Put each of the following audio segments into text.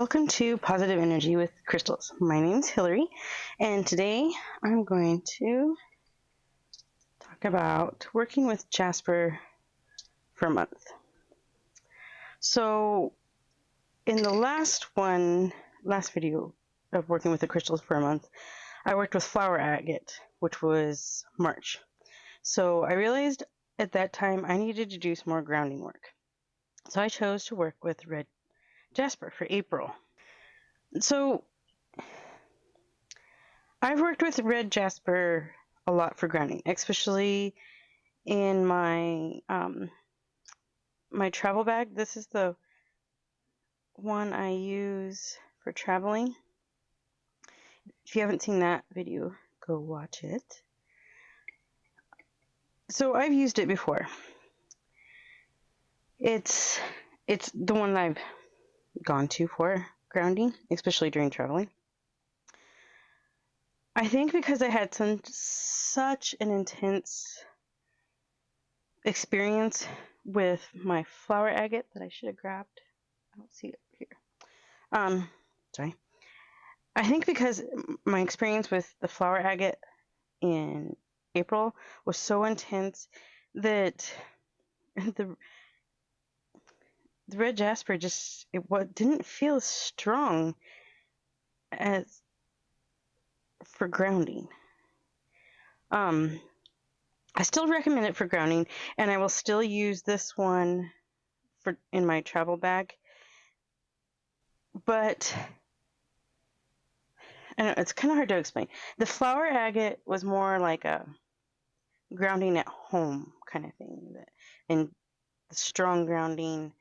Welcome to Positive Energy with Crystals. My name is Hillary, and today I'm going to talk about working with Jasper for a month. So, in the last video of working with the crystals for a month, I worked with flower agate, which was March. So I realized at that time I needed to do some more grounding work. So I chose to work with red jasper for April. So I've worked with red jasper a lot for grounding, especially in my my travel bag. This is the one I use for traveling. If you haven't seen that video, go watch it. So I've used it before. It's the one I've gone to for grounding, especially during traveling. I think because I had such an intense experience with my flower agate that I should have grabbed. I don't see it here. Sorry. I think because my experience with the flower agate in April was so intense that the red jasper just didn't feel as strong as for grounding. I still recommend it for grounding, and I will still use this one in my travel bag. But I don't know, it's kind of hard to explain. The flower agate was more like a grounding at home kind of thing, and the strong grounding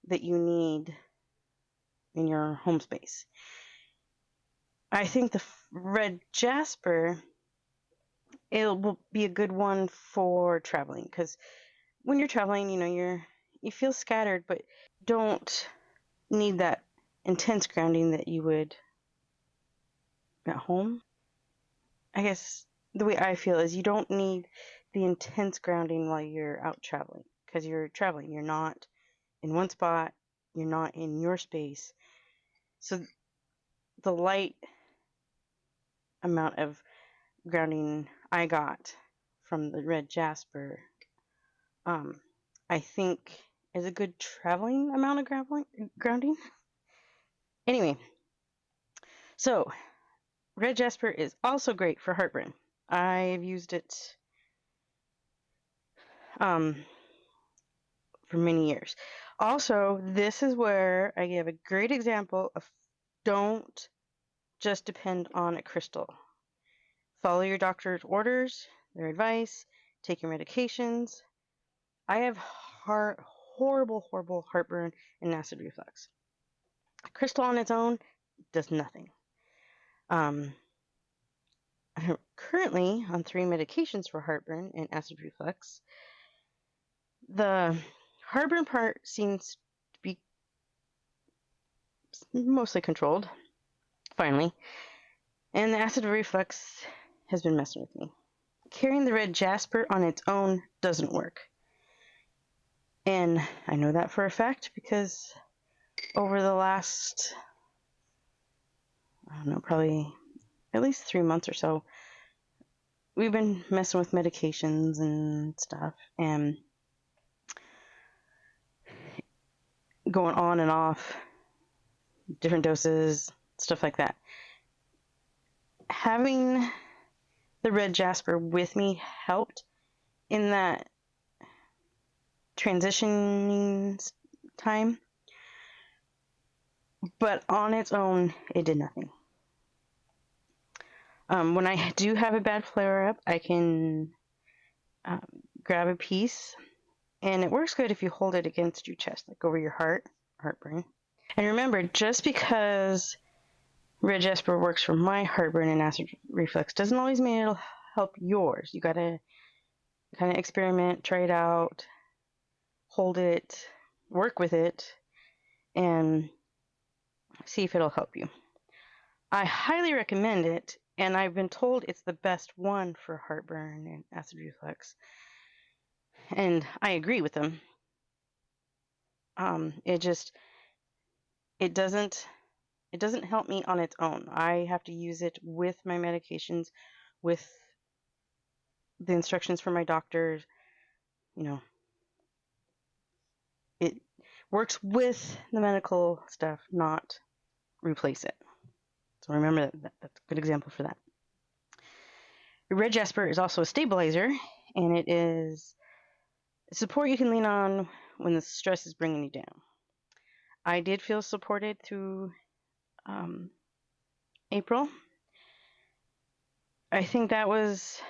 that you need in your home space. I think the red jasper, it will be a good one for traveling, because when you're traveling, you feel scattered, but don't need that intense grounding that you would at home. I guess the way I feel is you don't need the intense grounding while you're out traveling, because you're traveling. You're not in one spot. You're not in your space. So the light amount of grounding I got from the red jasper, I think is a good traveling amount of grounding. Anyway, so red jasper is also great for heartburn. I've used it for many years. Also, this is where I give a great example of don't just depend on a crystal. Follow your doctor's orders, their advice, take your medications. I have horrible heartburn and acid reflux. A crystal on its own does nothing. I'm currently on 3 medications for heartburn and acid reflux. The heartburn part seems to be mostly controlled, finally, and the acid reflux has been messing with me. Carrying the red jasper on its own doesn't work. And I know that for a fact because over the last, I don't know, probably at least 3 months or so, we've been messing with medications and stuff, and going on and off, different doses, stuff like that. Having the red jasper with me helped in that transitioning time, but on its own, it did nothing. When I do have a bad flare-up, I can grab a piece, and it works good if you hold it against your chest, like over your heartburn. And remember, just because red jasper works for my heartburn and acid reflux doesn't always mean it'll help yours. You gotta kind of experiment, try it out, hold it, work with it, and see if it'll help you. I highly recommend it, and I've been told it's the best one for heartburn and acid reflux. And I agree with them. It doesn't It doesn't help me on its own. I have to use it with my medications, with the instructions from my doctors. You know, it works with the medical stuff, not replace it. So remember that's a good example for that. Red Jasper is also a stabilizer, and it is support you can lean on when the stress is bringing you down. I did feel supported through April. I think that was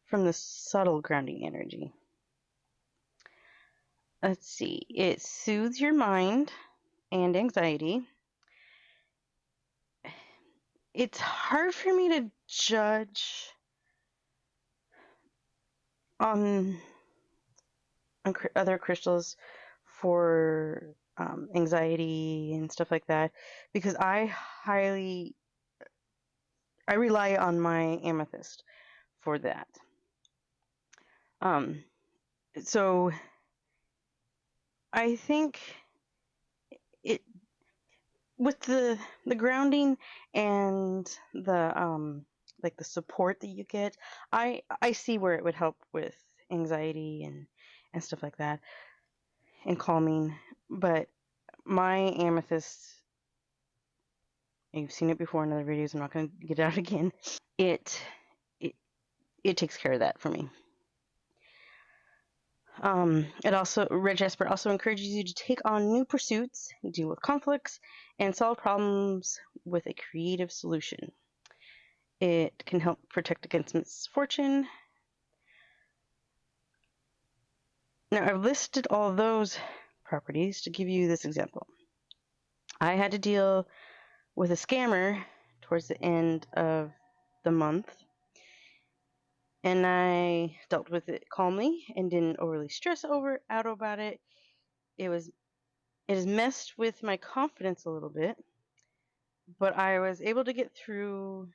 from the subtle grounding energy. Let's see. It soothes your mind and anxiety. It's hard for me to judge on other crystals for anxiety and stuff like that, because I rely on my amethyst for that. So I think it with the grounding and the like the support that you get, I see where it would help with anxiety and stuff like that and calming. But my amethyst, you've seen it before in other videos, I'm not going to get it out again. It takes care of that for me. Red Jasper also encourages you to take on new pursuits, deal with conflicts, and solve problems with a creative solution. It can help protect against misfortune. Now, I've listed all those properties to give you this example. I had to deal with a scammer towards the end of the month, and I dealt with it calmly and didn't overly stress out about it. It has messed with my confidence a little bit, but I was able to get through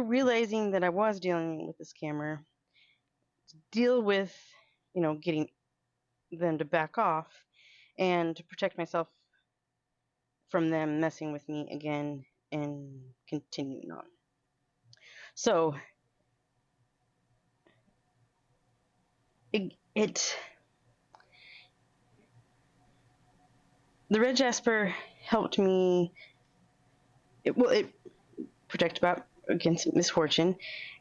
realizing that I was dealing with a scammer, deal with, getting them to back off, and to protect myself from them messing with me again and continuing on. So the Red Jasper helped me. It protect against misfortune,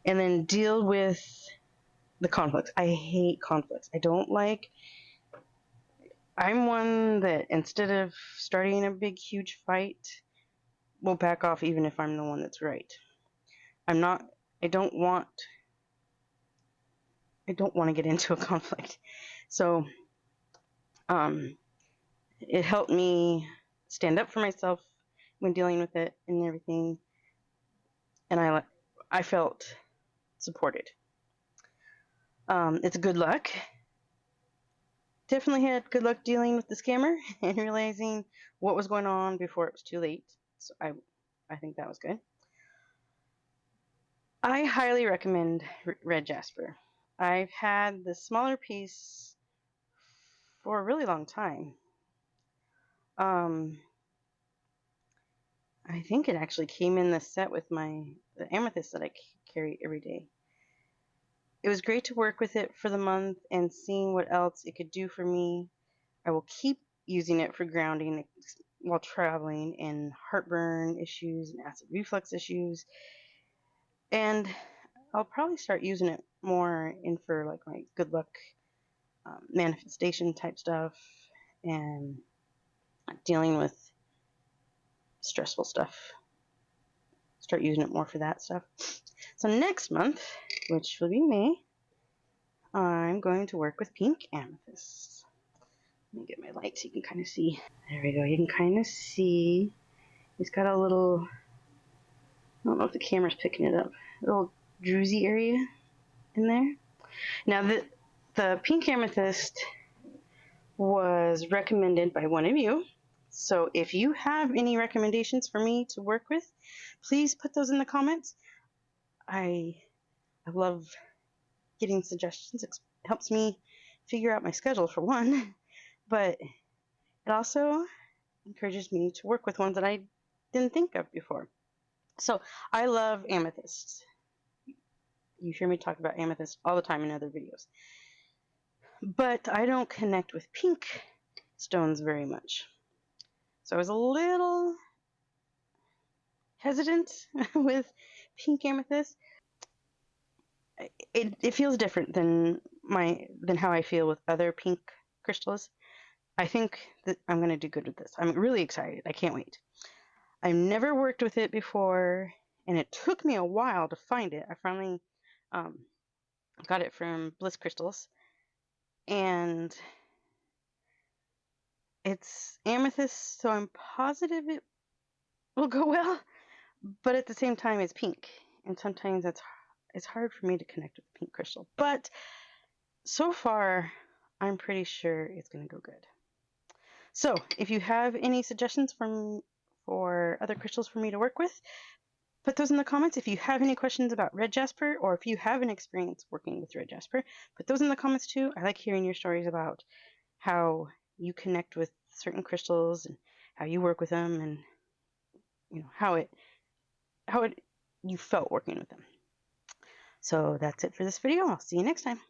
and then deal with the conflicts. I hate conflicts. I'm one that instead of starting a big, huge fight, will back off even if I'm the one that's right. I don't want to get into a conflict. So, it helped me stand up for myself when dealing with it and everything. And I felt supported. It's good luck. Definitely had good luck dealing with the scammer and realizing what was going on before it was too late. So I think that was good. I highly recommend Red Jasper. I've had the smaller piece for a really long time. I think it actually came in the set with the amethyst that I carry every day. It was great to work with it for the month and seeing what else it could do for me. I will keep using it for grounding while traveling and heartburn issues and acid reflux issues. And I'll probably start using it more for like my good luck manifestation type stuff and dealing with stressful stuff. Start using it more for that stuff. So next month, which will be May, I'm going to work with pink amethyst. Let me get my light so you can kind of see. There we go. You can kind of see. It's got a little, I don't know if the camera's picking it up, a little druzy area in there. Now, the pink amethyst was recommended by one of you. So if you have any recommendations for me to work with, please put those in the comments. I love getting suggestions. It helps me figure out my schedule for one, but it also encourages me to work with ones that I didn't think of before. So I love amethysts. You hear me talk about amethyst all the time in other videos. But I don't connect with pink stones very much. So I was a little hesitant with pink amethyst. It feels different than how I feel with other pink crystals. I think that I'm going to do good with this. I'm really excited. I can't wait. I've never worked with it before, and it took me a while to find it. I finally got it from Bliss Crystals, and it's amethyst, so I'm positive it will go well, but at the same time, it's pink, and sometimes it's hard for me to connect with pink crystal. But so far, I'm pretty sure it's going to go good. So if you have any suggestions for other crystals for me to work with, put those in the comments. If you have any questions about red jasper, or if you have an experience working with red jasper, put those in the comments too. I like hearing your stories about how you connect with certain crystals and how you work with them, and how it you felt working with them. So that's it for this video. I'll see you next time.